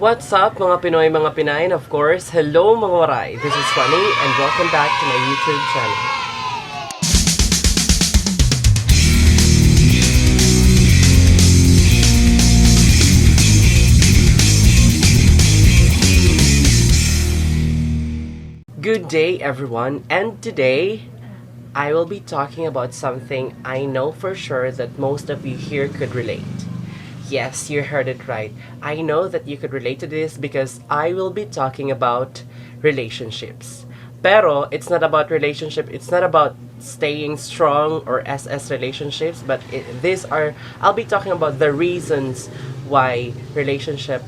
What's up mga Pinoy, mga Pinay, and of course, hello mga waray. This is Funny and welcome back to my YouTube channel. Good day everyone, and today I will be talking about something I know for sure that most of you here could relate. Yes, you heard it right. I know that you could relate to this because I will be talking about relationships. Pero it's not about relationship, it's not about staying strong or SS relationships, but I'll be talking about the reasons why relationship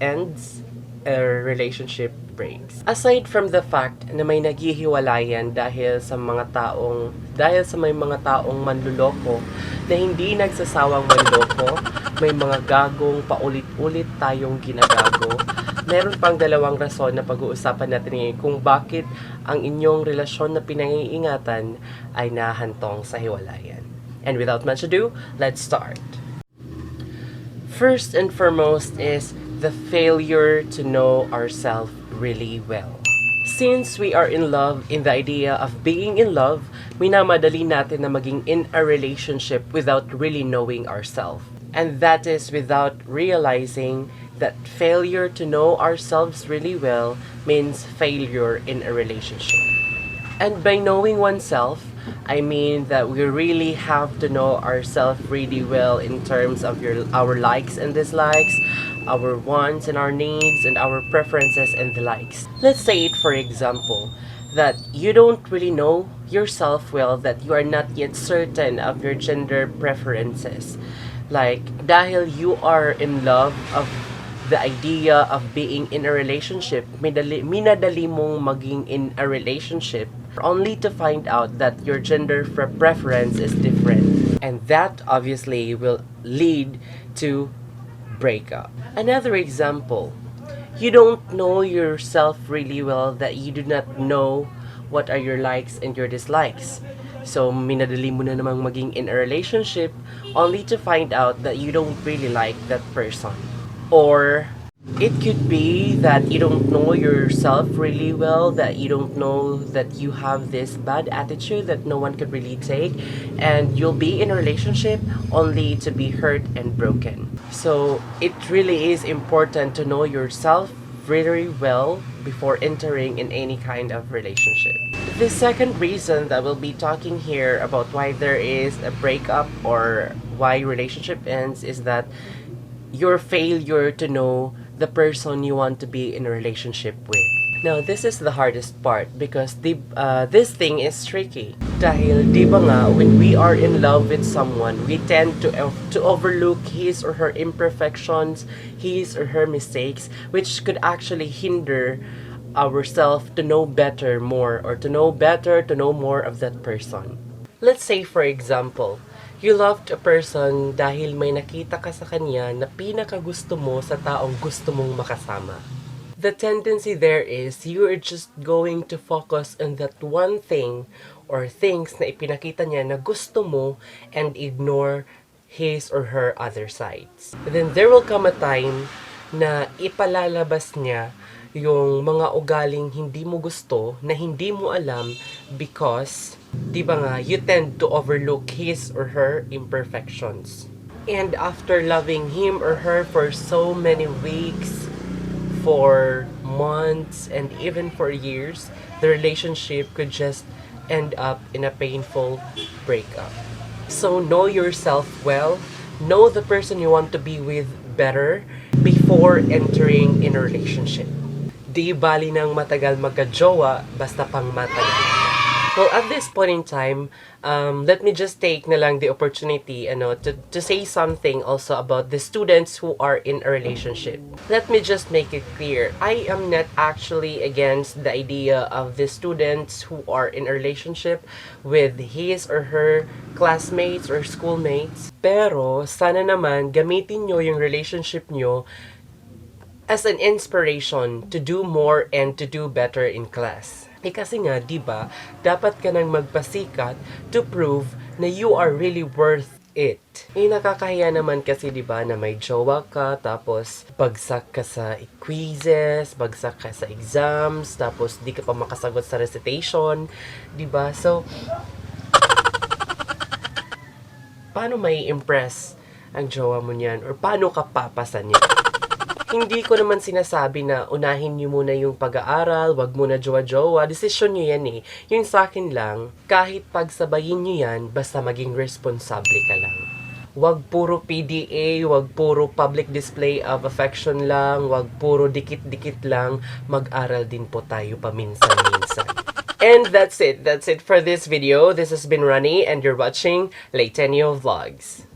ends or relationship breaks. Aside from the fact na may naghihiwalayan dahil sa may mga taong manluloko na hindi nagsasawang manloko, may mga gagong paulit-ulit tayong ginagago. Meron pang dalawang rason na pag-uusapan natin ngayon kung bakit ang inyong relasyon na pinag-iingatan ay nahantong sa hiwalayan. And without much ado, let's start. First and foremost is the failure to know ourselves really well. Since we are in love, in the idea of being in love, minamadali natin na maging in a relationship without really knowing ourselves. And that is without realizing that failure to know ourselves really well means failure in a relationship. And by knowing oneself, I mean that we really have to know ourselves really well in terms of our likes and dislikes, our wants and our needs, and our preferences and the likes. Let's say it for example, that you don't really know yourself well, that you are not yet certain of your gender preferences. Like, dahil you are in love of the idea of being in a relationship, minadali mong maging in a relationship only to find out that your gender preference is different. And that obviously will lead to breakup. Another example, you don't know yourself really well, that you do not know what are your likes and your dislikes. So, minadali mo na namang maging in a relationship only to find out that you don't really like that person. Or it could be that you don't know yourself really well, that you don't know that you have this bad attitude that no one could really take, and you'll be in a relationship only to be hurt and broken. So it really is important to know yourself very well before entering in any kind of relationship. The second reason that we'll be talking here about why there is a breakup or why relationship ends is that your failure to know the person you want to be in a relationship with. Now, this is the hardest part because this thing is tricky. Dahil, di ba nga, when we are in love with someone, we tend to overlook his or her imperfections, his or her mistakes, which could actually hinder ourselves to know better more, or to know more of that person. Let's say, for example, you loved a person dahil may nakita ka sa kanya na pinakagusto mo sa taong gusto mong makasama. The tendency there is you are just going to focus on that one thing or things na ipinakita niya na gusto mo and ignore his or her other sides. Then there will come a time na ipalalabas niya yung mga ugaling hindi mo gusto, na hindi mo alam because, di ba nga, you tend to overlook his or her imperfections. And after loving him or her for so many weeks, for months, and even for years, the relationship could just end up in a painful breakup. So know yourself well, know the person you want to be with better before entering in a relationship. Di bali ng matagal magkajowa, basta pangmatagal. Well, at this point in time, let me just take na lang the opportunity to say something also about the students who are in a relationship. Let me just make it clear. I am not actually against the idea of the students who are in a relationship with his or her classmates or schoolmates. Pero, sana naman gamitin nyo yung relationship nyo as an inspiration to do more and to do better in class. Kasi nga, di ba, dapat ka nang magpasikat to prove na you are really worth it. Nakakahiya naman kasi 'di ba na may jowa ka tapos bagsak ka sa quizzes, bagsak ka sa exams, tapos di ka pa makasagot sa recitation, 'di ba? So paano may impress ang jowa mo niyan or paano ka papasa niya? Hindi ko naman sinasabi na unahin niyo muna yung pag-aaral, wag muna jowa-jowa. Desisyon niyo yan eh. Yung sa akin lang, kahit pagsabayin niyo yan, basta maging responsable ka lang. Wag puro PDA, wag puro public display of affection lang, wag puro dikit-dikit lang. Mag-aral din po tayo paminsan-minsan. And that's it. That's it for this video. This has been Rani and you're watching Leyteño Vlogs.